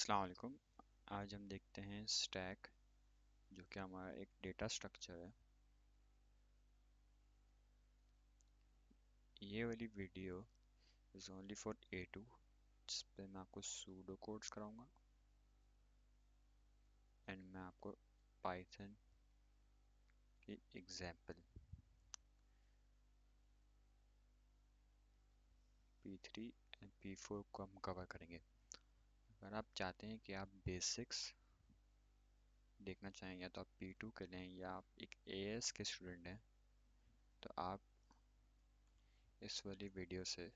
अस्सलाम वालेकुम। आज हम देखते हैं स्टैक, जो कि हमारा एक डेटा स्ट्रक्चर है। ये वाली video is only for A2, जिस पे मैं आपको सूडो कोड्स कराऊंगा एंड मैं आपको पाइथन की एग्जांपल P3 एंड P4 को हम कवर करेंगे। अगर आप चाहते हैं कि आप बेसिक्स देखना चाहें, या तो आप P2 के लें या आप एक AS के स्टूडेंट हैं, तो आप इस वाली वीडियो से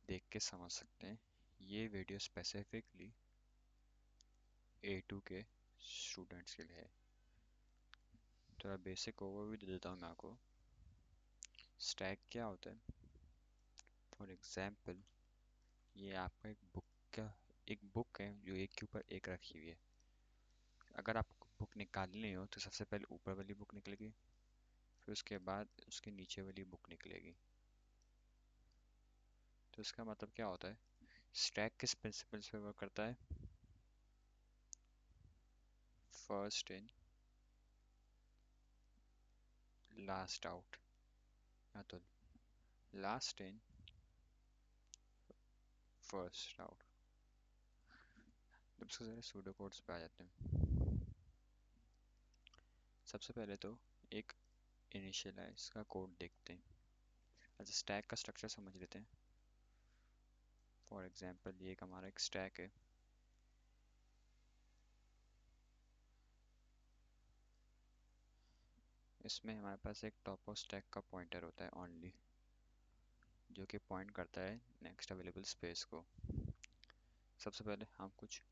देख के समझ सकते हैं। ये वीडियो स्पेसिफिकली A2 के स्टूडेंट्स के लिए है। थोड़ा बेसिक ओवरव्यू दे देता हूँ मैं आपको। स्टैक क्या होता है? फॉर एग्जांपल, ये आपका एक बुक है जो एक के ऊपर एक रखी हुई है। अगर आपको बुक निकालनी हो तो सबसे पहले ऊपर वाली बुक निकलेगी, फिर उसके बाद उसके नीचे वाली बुक निकलेगी। तो इसका मतलब क्या होता है? स्टैक किस प्रिंसिपल्स पे वर्क करता है? फर्स्ट इन लास्ट आउट, या तो लास्ट इन फर्स्ट आउट। सबसे ज़्यादा सूडो कोड्स पे आ जाते हैं। सबसे पहले तो एक इनिशियलाइज का कोड देखते हैं। अच्छा, स्टैक का स्ट्रक्चर समझ लेते हैं। फॉर एग्जांपल, ये एक हमारा एक स्टैक है। इसमें हमारे पास एक टॉप ऑफ स्टैक का पॉइंटर होता है ओनली, जो कि पॉइंट करता है नेक्स्ट अवेलेबल स्पेस को। सबसे पहले हम कुछ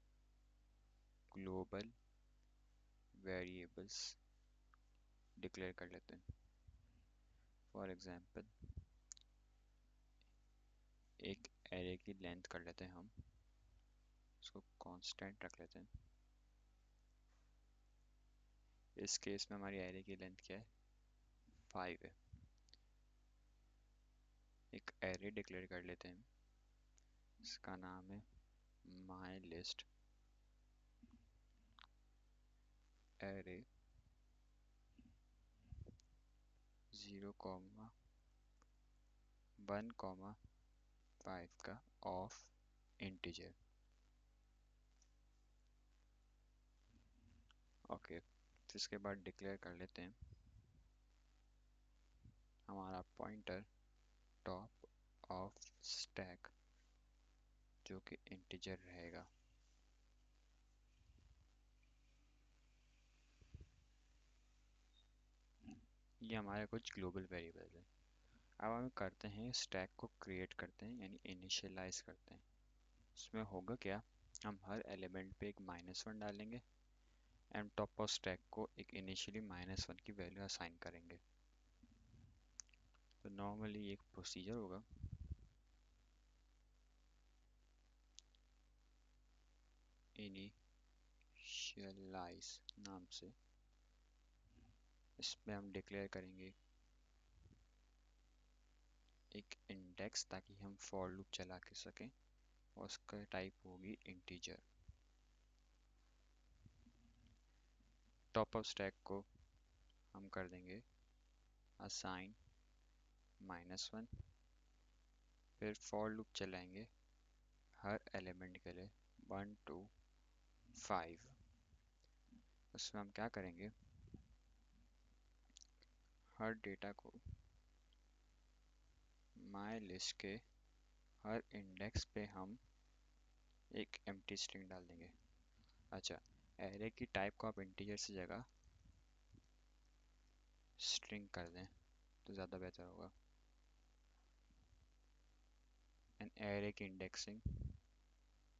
ग्लोबल वेरिएबल्स डिक्लेयर कर लेते हैं। फॉर एग्जांपल, एक एरे की लेंथ कर लेते हैं हम, उसको कांस्टेंट रख लेते हैं। इस केस में हमारी एरे की लेंथ क्या है? 5 है। एक एरे डिक्लेयर कर लेते हैं, इसका नाम है माई लिस्ट एरे 0,1,5 का ऑफ इंटीजर। ओके, तो इसके बाद डिक्लेयर कर लेते हैं हमारा पॉइंटर टॉप ऑफ स्टैक, जो कि इंटीजर रहेगा। ये हमारे कुछ ग्लोबल वेरिएबल है। अब हम करते हैं स्टैक को क्रिएट करते हैं, यानी इनिशियलाइज करते हैं। इसमें होगा क्या? हम हर एलिमेंट पे एक -1 डालेंगे एंड टॉप ऑफ स्टैक को एक इनिशियली -1 की वैल्यू असाइन करेंगे। तो नॉर्मली एक प्रोसीजर होगा। इनिशियलाइज नाम से, इसमें हम डिक्लेयर करेंगे एक इंडेक्स, ताकि हम फॉर लूप चला के सकें, और उसका टाइप होगी इंटीजर। टॉप ऑफ स्टैक को हम कर देंगे असाइन -1, फिर फॉर लूप चलाएंगे हर एलिमेंट के लिए 1 to 5। उसमें हम क्या करेंगे? हर डेटा को माई लिस्ट के हर इंडेक्स पे हम एक एम्प्टी स्ट्रिंग डाल देंगे। अच्छा, एरे की टाइप को आप इंटीजर से जगह स्ट्रिंग कर दें तो ज़्यादा बेहतर होगा। एंड एरे की इंडेक्सिंग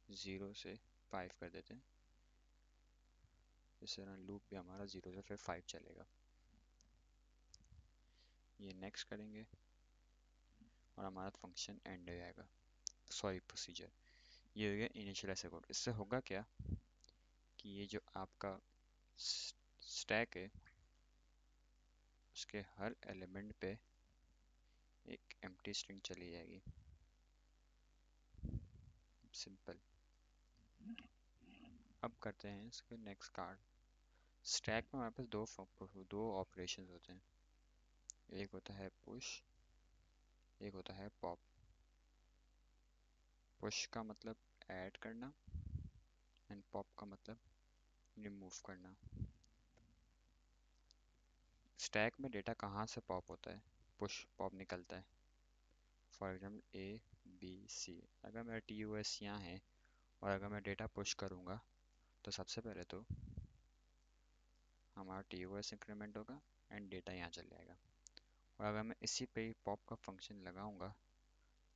0 से 5 कर देते हैं, इस तरह लूप भी हमारा 0 से फिर 5 चलेगा। ये नेक्स्ट करेंगे और हमारा फंक्शन एंड हो जाएगा, सॉरी प्रोसीजर। ये हो गया इनिशियलाइज कोड। इससे होगा क्या कि ये जो आपका स्टैक है, उसके हर एलिमेंट पे एक एम्प्टी स्ट्रिंग चली जाएगी। सिंपल। अब करते हैं इसके नेक्स्ट कार्ड। स्टैक में हमारे पास दो ऑपरेशंस होते हैं। एक होता है पुश, एक होता है पॉप। पुश का मतलब ऐड करना एंड पॉप का मतलब रिमूव करना। स्टैक में डेटा कहाँ से पॉप होता है, पुश पॉप निकलता है। For example A B C, अगर मेरा टी यू एस यहाँ है और अगर मैं डेटा पुश करूँगा तो सबसे पहले तो हमारा टी यू एस इंक्रीमेंट होगा एंड डेटा यहाँ चल जाएगा। और अगर मैं इसी पे ही पॉप का फंक्शन लगाऊंगा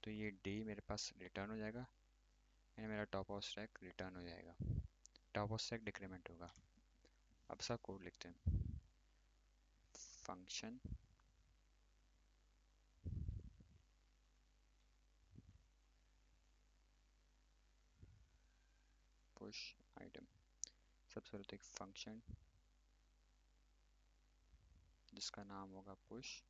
तो ये डी मेरे पास रिटर्न हो जाएगा एंड मेरा टॉप ऑफ स्टैक रिटर्न हो जाएगा, टॉप ऑफ स्टैक डिक्रीमेंट होगा। अब सब कोड लिखते हैं। फंक्शन पुश आइटम, सबसे पहले तो एक फंक्शन जिसका नाम होगा पुश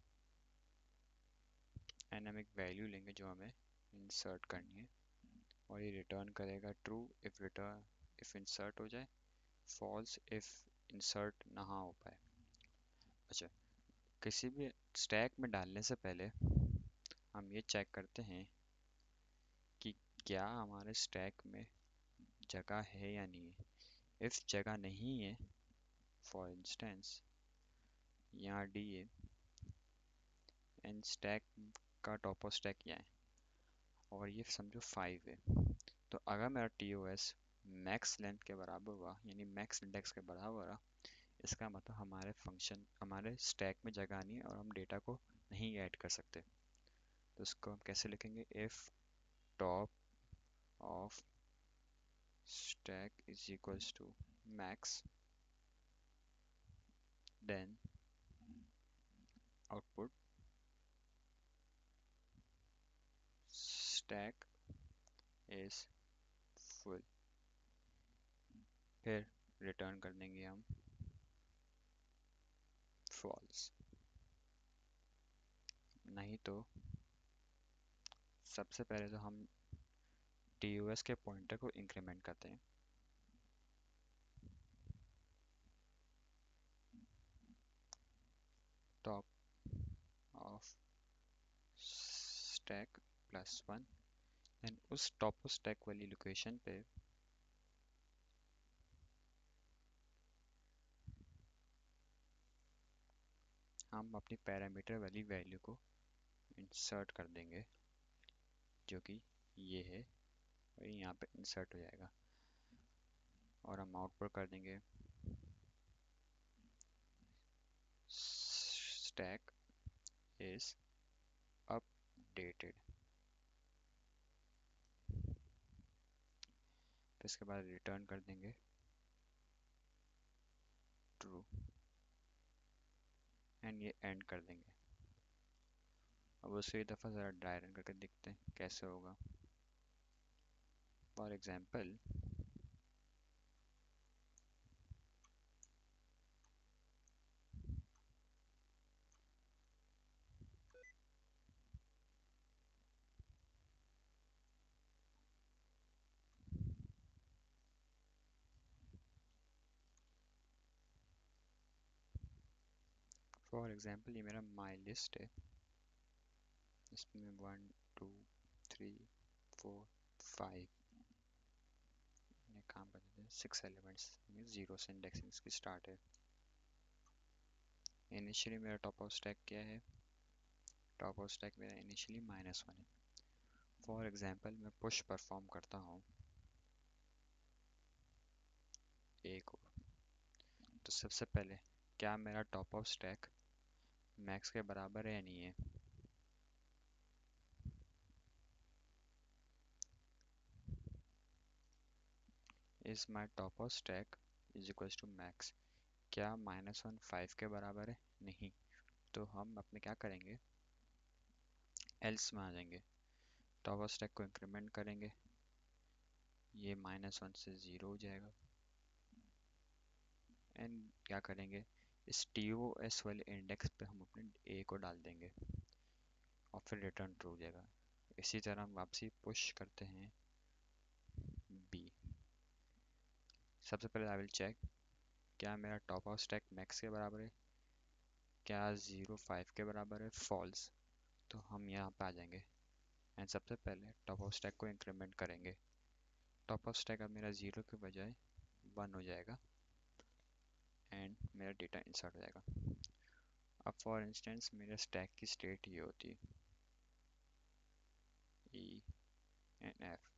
एंड हम एक वैल्यू लेंगे जो हमें इंसर्ट करनी है और ये रिटर्न करेगा ट्रू इफ इंसर्ट हो जाए, फॉल्स इफ इंसर्ट ना हो पाए। अच्छा, किसी भी स्टैक में डालने से पहले हम ये चेक करते हैं कि क्या हमारे स्टैक में जगह है या नहीं है। इफ जगह नहीं है, फॉर इंस्टेंस यहाँ डी है एंड स्टैक का टॉप ऑफ स्टैक यहाँ है और ये समझो 5 है, तो अगर मेरा T O S max length के बराबर हुआ यानी मैक्स इंडेक्स के बराबर हुआ, इसका मतलब हमारे फंक्शन हमारे स्टैक में जगह नहीं है और हम डेटा को नहीं ऐड कर सकते। तो इसको हम कैसे लिखेंगे, if top of stack is equals to max, then output stack is full. फिर रिटर्न कर देंगे हम फॉल्स, नहीं तो सबसे पहले तो हम TOS के पॉइंटर को इंक्रीमेंट करते हैं। टॉप ऑफ स्टैक +1, देन उस टॉप ऑफ स्टैक वाली लोकेशन पे हम अपनी पैरामीटर वाली वैल्यू को इंसर्ट कर देंगे जो कि ये है और ये यहाँ पे इंसर्ट हो जाएगा और हम आउटपुट कर देंगे स्टैक इज अपडेटेड। फिर इसके बाद रिटर्न कर देंगे ट्रू एंड ये एंड कर देंगे। अब उसे एक दफ़ा ज़रा ड्राई रन करके देखते हैं कैसे होगा। फॉर एग्जांपल ये मेरा माई लिस्ट है, इसमें 1 2 3 4 5 ने काम कर देते हैं 6 एलिमेंट्स, जीरो से इंडेक्सिंग इसकी स्टार्ट है। इनिशियली मेरा टॉप ऑफ स्टैक क्या है, टॉप ऑफ स्टैक मेरा इनिशियली -1 है। फॉर एग्जांपल मैं पुश परफॉर्म करता हूँ ए को, तो सबसे पहले क्या मेरा टॉप ऑफ स्टैक मैक्स के बराबर है या नहीं है। Is my top of stack is equals to max, क्या -1 5 के बराबर है, नहीं। तो हम अपने क्या करेंगे, एल्स में आ जाएंगे, टॉप ऑफ स्टैक को इंक्रीमेंट करेंगे, ये -1 से 0 हो जाएगा एंड क्या करेंगे, इस TOS वाले इंडेक्स पे हम अपने ए को डाल देंगे और फिर रिटर्न ट्रू हो जाएगा। इसी तरह हम वापसी पुश करते हैं सबसे पहले आई विल चेक क्या मेरा टॉप ऑफ स्टैक मैक्स के बराबर है, क्या 0.5 के बराबर है, फॉल्स। तो हम यहाँ पे आ जाएंगे एंड सबसे पहले टॉप ऑफ स्टैक को इंक्रीमेंट करेंगे। टॉप ऑफ स्टैक अब मेरा 0 के बजाय 1 हो जाएगा एंड मेरा डेटा इंसर्ट हो जाएगा। अब फॉर इंस्टेंस मेरे स्टैक की स्टेट ये होती है ई एंड एफ।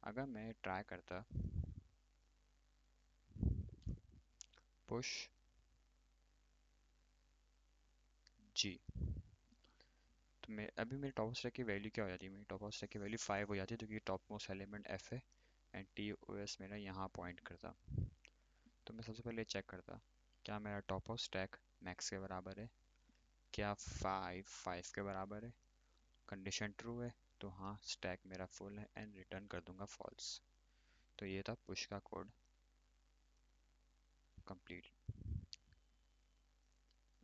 अगर मैं ट्राई करता पुश जी, तो मैं अभी मेरे टॉप स्टैक की वैल्यू क्या हो जाती है, मेरी टॉप स्टैक की वैल्यू 5 हो जाती है क्योंकि टॉप मोस्ट एलिमेंट एफ है एंड टी ओ एस मेरा यहाँ पॉइंट करता। तो मैं सबसे पहले चेक करता क्या मेरा टॉप ऑफ स्टैक मैक्स के बराबर है, क्या 5 के बराबर है। कंडीशन ट्रू है तो हाँ स्टैक मेरा फुल है एंड रिटर्न कर दूंगा फॉल्स। तो ये था पुश का कोड कंप्लीट।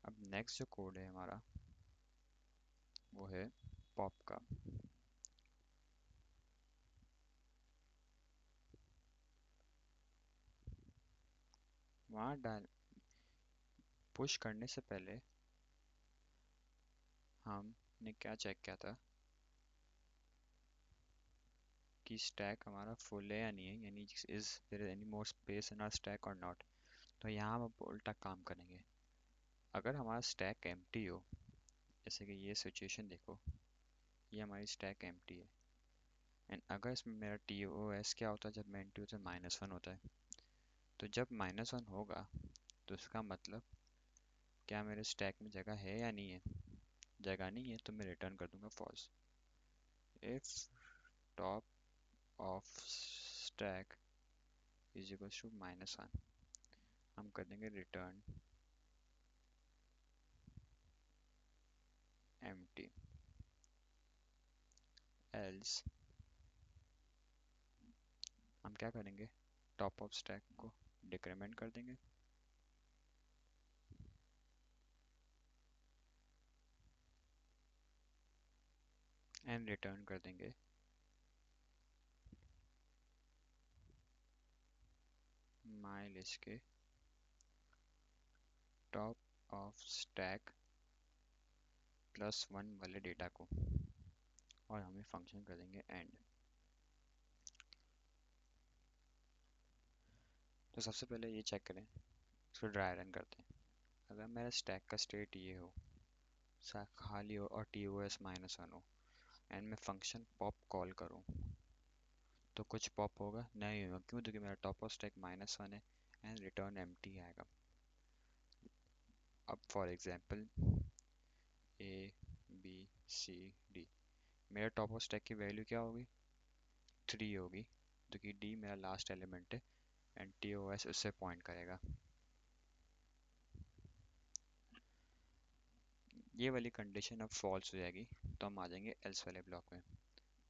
अब नेक्स्ट जो कोड है हमारा वो है पॉप का। वहाँ डाल पुश करने से पहले हमने क्या चेक किया था कि स्टैक हमारा फुल है या नहीं है, यानी is there any more space in our stack or not. तो यहाँ हम अब उल्टा काम करेंगे। अगर हमारा स्टैक एम्प्टी हो, जैसे कि ये सिचुएशन देखो, ये हमारी स्टैक एम्प्टी है एंड अगर इसमें मेरा टी ओ एस क्या होता है जब मैं एंटी होता है -1 होता है। तो जब -1 होगा तो इसका मतलब क्या मेरे स्टैक में जगह है या नहीं है। जगह नहीं है तो मैं रिटर्न कर दूंगा false. If top of stack is equal to -1, हम कर देंगे रिटर्न एम्प्टी। एल्स हम क्या करेंगे, टॉप ऑफ स्टैक को डिक्रीमेंट कर देंगे एंड रिटर्न कर देंगे माई लिस्ट के टॉप ऑफ स्टैक +1 वाले डेटा को और हमें फंक्शन कर देंगे एंड। तो सबसे पहले ये चेक करें, इसको ड्राई रन करते हैं। अगर मेरा स्टैक का स्टेट ये हो, खाली हो और टी ओ एस -1 हो एंड मैं फंक्शन पॉप कॉल करूँ तो कुछ पॉप होगा नहीं होगा, क्यों, क्योंकि मेरा टॉप ऑफ स्टैक -1 है एंड रिटर्न एम्प्टी आएगा। अब for example A B C D, मेरा टॉप ऑफ स्टैक की वैल्यू क्या होगी, 3 होगी क्योंकि डी मेरा लास्ट एलिमेंट है एंड टी ओ एस उससे पॉइंट करेगा। ये वाली कंडीशन अब फॉल्स हो जाएगी तो हम आ जाएंगे एल्स वाले ब्लॉक में।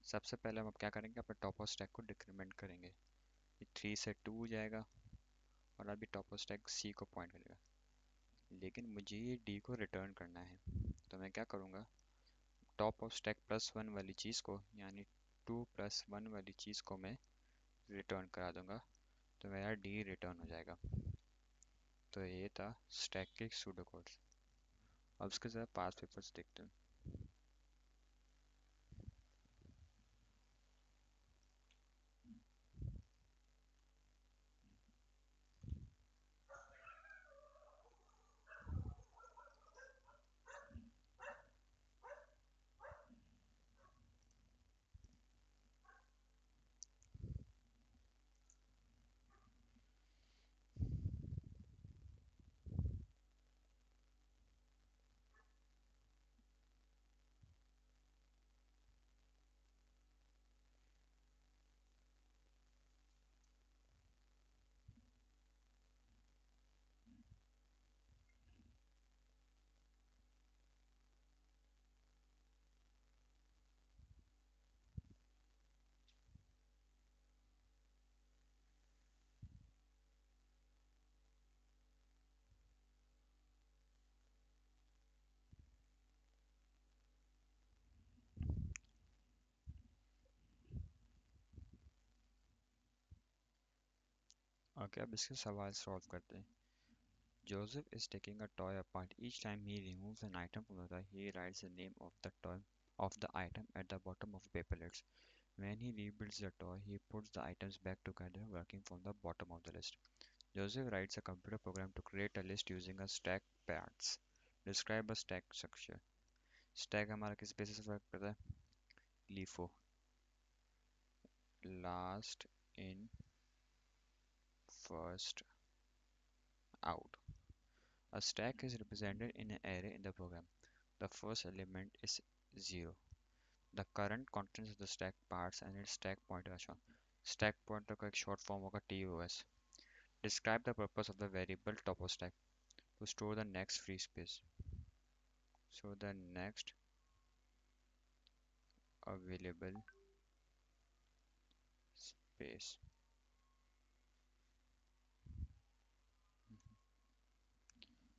सबसे पहले हम अब क्या करेंगे, अपने टॉप ऑफ स्टैक को डिक्रीमेंट करेंगे। ये 3 से 2 हो जाएगा और अभी टॉप ऑफ स्टैक सी को पॉइंट करेगा, लेकिन मुझे ये डी को रिटर्न करना है। तो मैं क्या करूँगा, टॉप ऑफ स्टैक +1 वाली चीज़ को यानी 2 + 1 वाली चीज़ को मैं रिटर्न करा दूंगा तो मेरा डी रिटर्न हो जाएगा। तो ये था स्टैक के सूडो कोड। अब उसके ज़रा पास पेपर्स देखते हैं। ओके, अब इसके सवाल सॉल्व करते हैं। Joseph is taking a toy apart. Each time he removes an item from the toy, he writes the name of the toy of the item at the bottom of the paperlets. When he rebuilds the toy, he puts the items back together, working from the bottom of the list. Joseph writes a computer program to create a list using a stack paths. Describe a stack structure. Stack हमारा किस basis पे work करता है? LIFO, last in first out. A stack is represented in an array in the program. The first element is 0. The current contents of the stack parts and its stack pointer are shown. Stack pointer का एक short form होगा TOS. Describe the purpose of the variable top of stack. To store the next free space. So the next available space.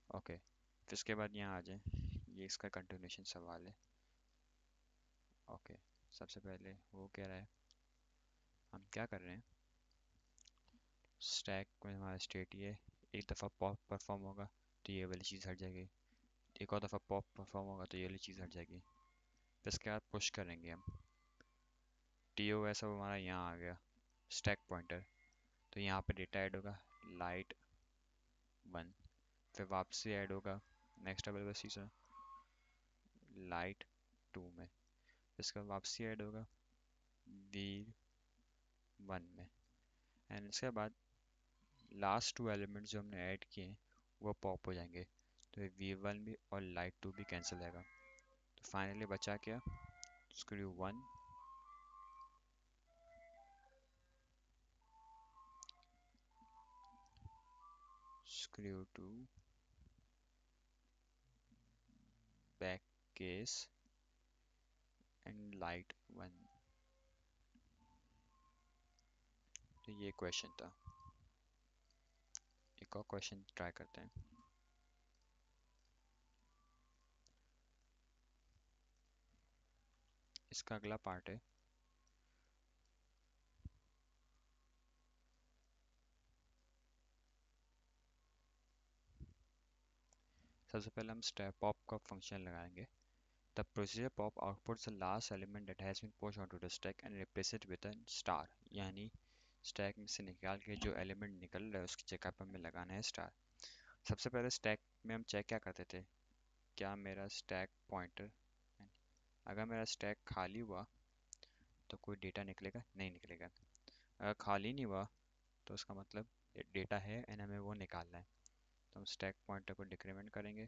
Okay, फिर इसके बाद यहाँ आ जाए, ये इसका कंटिन्यूशन सवाल है। ओके, सबसे पहले वो कह रहा है, हम क्या कर रहे हैं, स्टैक में हमारा स्टेट ये एक दफ़ा पॉप परफॉर्म होगा तो ये वाली चीज़ हट जाएगी, एक और दफ़ा पॉप परफॉर्म होगा तो ये वाली चीज़ हट जाएगी। फिर इसके बाद पुश करेंगे हम, टी ओ एस अब हमारा यहाँ आ गया स्टैक पॉइंटर, तो यहाँ पे डेटा ऐड होगा लाइट 1, फिर वापसी ऐड होगा नेक्स्ट अवेलेबल सीजन लाइट 2 में, इसका वापसी ऐड होगा वी 1 में, एंड इसके बाद लास्ट 2 एलिमेंट्स जो हमने ऐड किए हैं वो पॉप हो जाएंगे, तो वी 1 भी और लाइट 2 भी कैंसिल हो जाएगा। तो फाइनली बचा क्या, screw 1 screw 2 back case and light 1। तो ये क्वेश्चन था, एक और क्वेश्चन ट्राई करते हैं। इसका अगला पार्ट है, सबसे पहले हम स्टेप पॉप का फंक्शन लगाएंगे। The procedure pop outputs the last element that has been pushed onto the stack and replace it with a star, यानी स्टैक में से निकाल के जो एलिमेंट निकल रहा है उसकी जगह पर हमें लगाना है स्टार। सबसे पहले स्टैक में हम चेक क्या करते थे, क्या मेरा स्टैक पॉइंटर, अगर मेरा स्टैक खाली हुआ तो कोई डेटा निकलेगा, नहीं निकलेगा। अगर खाली नहीं हुआ तो उसका मतलब डेटा है एंड हमें वो निकालना है, तो हम स्टैक पॉइंटर को डिक्रीमेंट करेंगे,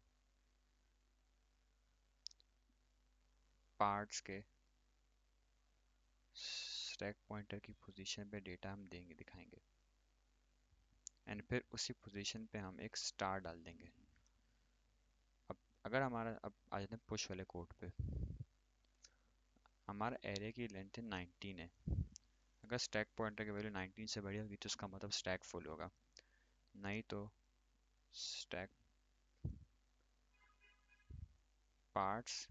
पार्ट्स के स्टैक पॉइंटर की पोजीशन पे डेटा हम देंगे दिखाएंगे, एंड फिर उसी पोजीशन पे हम एक स्टार डाल देंगे। अब अगर हमारा, अब आ जाते हैं पुश वाले कोड पे, हमारा एरे की लेंथ 19 है, अगर स्टैक पॉइंटर की वैल्यू 19 से बड़ी होगी तो उसका मतलब स्टैक फुल होगा, नहीं तो स्टैक पार्ट्स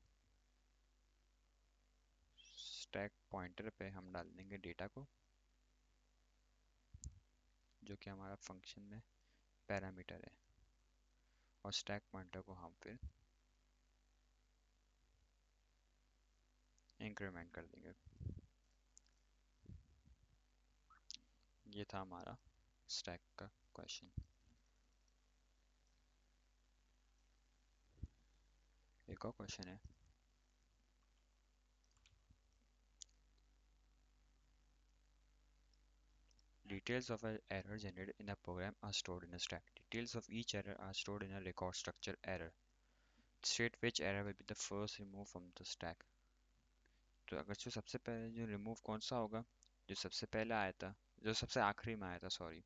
स्टैक पॉइंटर पे हम डाल देंगे डेटा को, जो कि हमारा फंक्शन में पैरामीटर है, और स्टैक पॉइंटर को हम फिर इंक्रीमेंट कर देंगे। ये था हमारा स्टैक का क्वेश्चन। एक और क्वेश्चन है, details of an error generated in a program are stored in a stack. Details of each error are stored in a record structure error. State which error will be the first removed from the stack. तो अगर जो सबसे पहले जो remove कौन सा होगा, जो सबसे पहले आया था, जो सबसे आखिरी में आया था, सॉरी,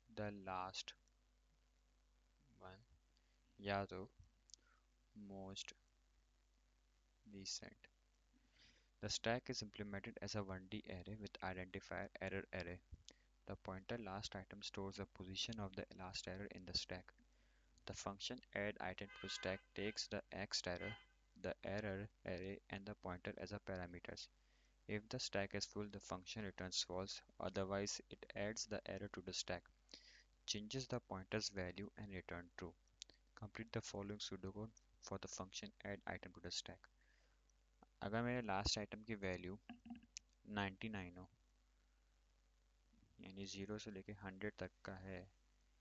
द लास्ट वन, या तो most recent. The stack is implemented as a 1D array with identifier error array. The pointer last item stores the position of the last error in the stack. The function add item to stack takes the X error, the error array and the pointer as a parameters. If the stack is full, the function returns false, otherwise it adds the error to the stack, changes the pointer's value and return true. Complete the following pseudocode for the function add item to the stack. अगर मेरे last item की value 99 हो, यानी 0 से लेके 100 तक का है,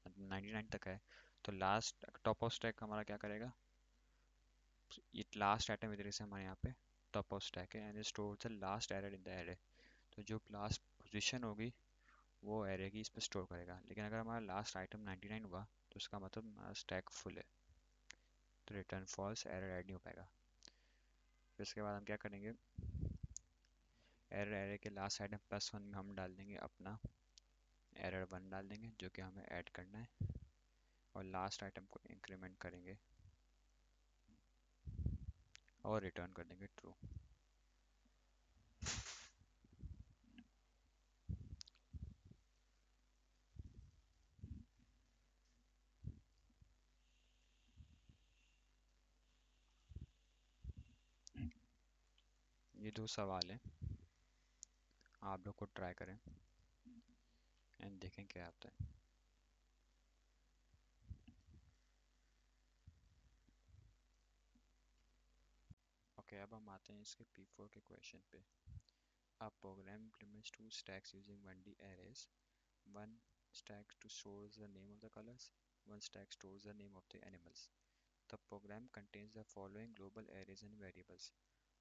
99 तक है, तो लास्ट टॉप ऑफ स्टैक हमारा क्या करेगा, ये लास्ट आइटम इधर से हमारे यहाँ पे टॉप ऑफ स्टैक है and store the last error in the array. तो जो लास्ट पोजीशन होगी वो एरे की इस पर स्टोर करेगा। लेकिन अगर हमारा लास्ट आइटम 99 हुआ तो उसका मतलब हमारा स्टैक फुल है, तो रिटर्न फॉल्स, एरर ऐड नहीं हो पाएगा। फिर इसके बाद हम क्या करेंगे, एरर एरे के लास्ट आइटम +1 में हम डाल देंगे अपना एरर 1 डाल देंगे जो कि हमें ऐड करना है, और लास्ट आइटम को इंक्रीमेंट करेंगे और रिटर्न कर देंगे ट्रू। ये दो सवाल हैं, आप लोग को ट्राई करें एंड देखें क्या आता है। ओके, अब हम आते हैं इसके P4 के क्वेश्चन पे। A program implements two stacks using 1D arrays. One stack to stores the name of the colors, one stack stores the name of the animals. The program contains the following global arrays and variables: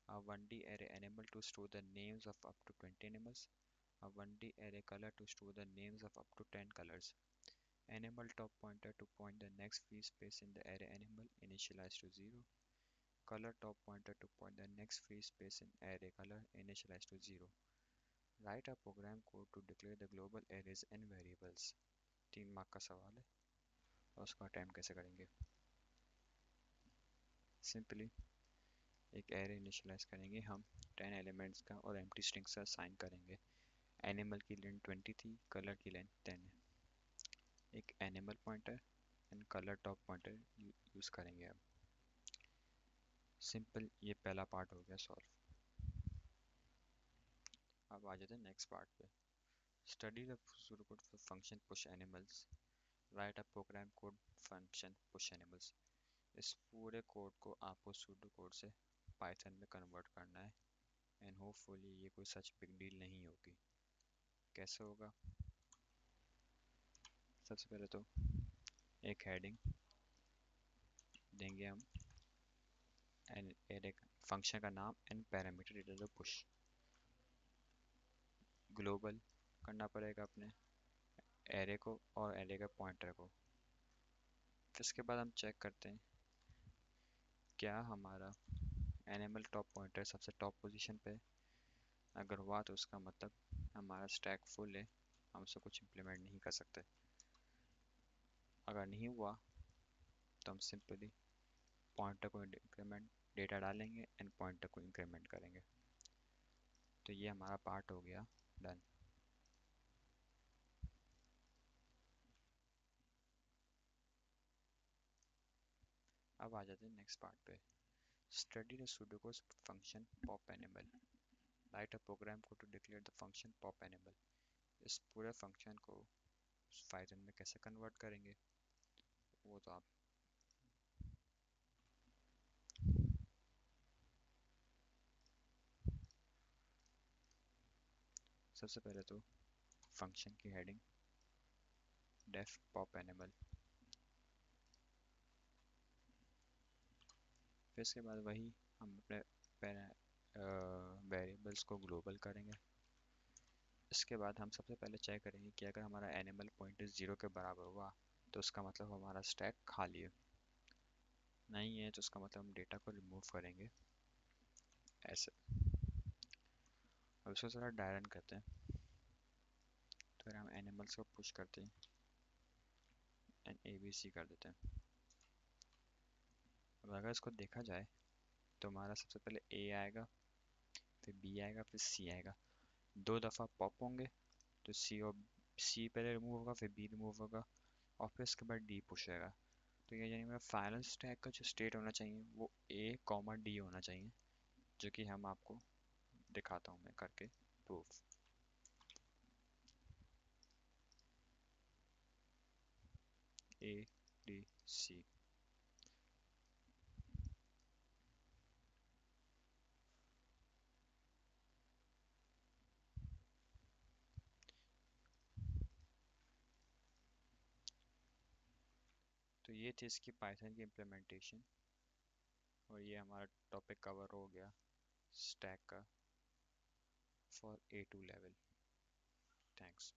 a 1D array animal to store the names of up to 20 animals, a 1D array color to store the names of up to 10 colors, animal top pointer to point the next free space in the array animal initialized to 0, color top pointer to point the next free space in array color initialized to 0. Write a program code to declare the global arrays and variables. 3 mark का सवाल है और उसका attempt कैसे करेंगे। Simply एक array initialise करेंगे हम 10 एलिमेंट्स का और एम्प्टी स्ट्रिंग से असाइन करेंगे। एनिमल की लेंथ 20 थी, कलर की लेंथ 10 है। एक animal pointer and colour top pointer use करेंगे। अब सिंपल, ये पहला पार्ट हो गया सॉल्व। अब आ जाते हैं नेक्स्ट पार्ट पे। Study the pseudocode for function push animals. Write a program code function push animals. इस पूरे कोड को आपको सूडो कोड से पाइथन में कन्वर्ट करना है एंड होपफुली ये कोई सच बिग डील नहीं होगी। कैसे होगा, सबसे पहले तो एक हेडिंग देंगे हम एंड एरे फंक्शन का नाम and parameter it is push. Global करना पड़ेगा अपने एरे को और एरे का पॉइंटर को। फिर इसके बाद हम चेक करते हैं क्या हमारा एनिमल टॉप पॉइंटर सबसे टॉप पोजीशन पे है। अगर हुआ तो उसका मतलब हमारा स्टैक फुल है, हम उससे कुछ इम्प्लीमेंट नहीं कर सकते। अगर नहीं हुआ तो हम सिंपली पॉइंटर को इंक्रीमेंट डेटा डालेंगे एंड पॉइंटर को इंक्रीमेंट करेंगे। तो ये हमारा पार्ट हो गया डन। अब आ जाते हैं नेक्स्ट पार्ट पे। Study the sudoku function pop animal. Write a program को to declare the function pop animal. इस पूरे फंक्शन को पाइथन में कैसे कन्वर्ट करेंगे वो तो आप सबसे पहले तो फंक्शन की हेडिंग डेफ पॉप एनिमल, फिर इसके बाद वही हम अपने वेरिएबल्स को ग्लोबल करेंगे। इसके बाद हम सबसे पहले चेक करेंगे कि अगर हमारा एनिमल पॉइंटर 0 के बराबर हुआ तो उसका मतलब हमारा स्टैक खाली है, नहीं है तो उसका मतलब हम डेटा को रिमूव करेंगे ऐसे। अब इसको ज़रा डायरन करते हैं, तो फिर हम एनिमल्स को पुश करते हैं एंड ABC कर देते हैं। अब अगर इसको देखा जाए तो हमारा सबसे पहले A आएगा, फिर B आएगा, फिर C आएगा। 2 दफ़ा पॉप होंगे तो C पहले रिमूव होगा, फिर B रिमूव होगा और फिर इसके बाद D पुश होगा। तो ये यानी मेरा फाइनल स्टैक का जो स्टेट होना चाहिए वो ए कॉमा डी होना चाहिए, जो कि हम आपको दिखाता हूँ मैं करके प्रूफ। A D C. तो ये थी इसकी पाइथन की इम्प्लीमेंटेशन, और ये हमारा टॉपिक कवर हो गया स्टैक का फॉर A2 लेवल। थैंक्स।